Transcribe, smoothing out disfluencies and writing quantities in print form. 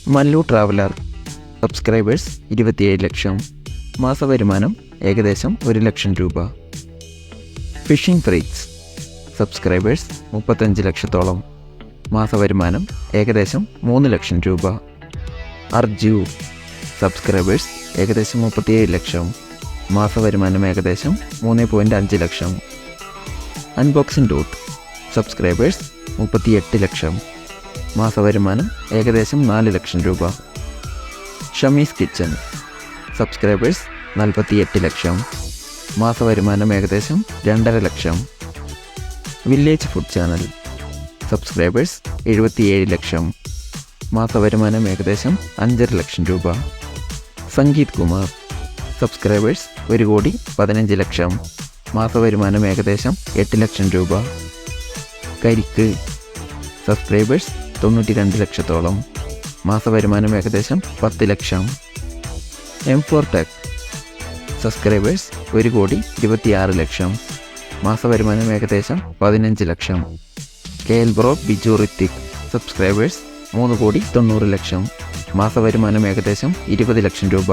Mallu traveller subscribers 27 ലക്ഷം, മാസവരുമാനം ഏകദേശം 1 ലക്ഷം രൂപ. Phishing freaks subscribers 35 ലക്ഷത്തോളം, മാസവരുമാനം ഏകദേശം 3 ലക്ഷം രൂപ. അർജു സബ്സ്ക്രൈബേഴ്സ് ഏകദേശം 37 ലക്ഷം, മാസവരുമാനം ഏകദേശം 3.5 ലക്ഷം. അൺബോക്സിംഗ് ഡോട്ട് സബ്സ്ക്രൈബേഴ്സ് 38 ലക്ഷം, മാസവരുമാനം ഏകദേശം 4 ലക്ഷം രൂപ. ഷമീസ് കിച്ചൻ സബ്സ്ക്രൈബേഴ്സ് 48 ലക്ഷം, മാസവരുമാനം ഏകദേശം 2.5 ലക്ഷം. വില്ലേജ് ഫുഡ് ചാനൽ സബ്സ്ക്രൈബേഴ്സ് 77 ലക്ഷം, മാസവരുമാനം ഏകദേശം 5.5 ലക്ഷം രൂപ. സംഗീത് കുമാർ സബ്സ്ക്രൈബേഴ്സ് 1,15 ലക്ഷം, മാസവരുമാനം ഏകദേശം 8 ലക്ഷം രൂപ. കരിക്ക് സബ്സ്ക്രൈബേഴ്സ് 92 ലക്ഷത്തോളം, മാസവരുമാനം ഏകദേശം 10 ലക്ഷം. M4 ടെക് സബ്സ്ക്രൈബേഴ്സ് 1,26 ലക്ഷം, മാസവരുമാനം ഏകദേശം 15 ലക്ഷം. KL bro Biju Hrithik subscribers 3,90 ലക്ഷം, മാസവരുമാനം ഏകദേശം 20 ലക്ഷം രൂപ.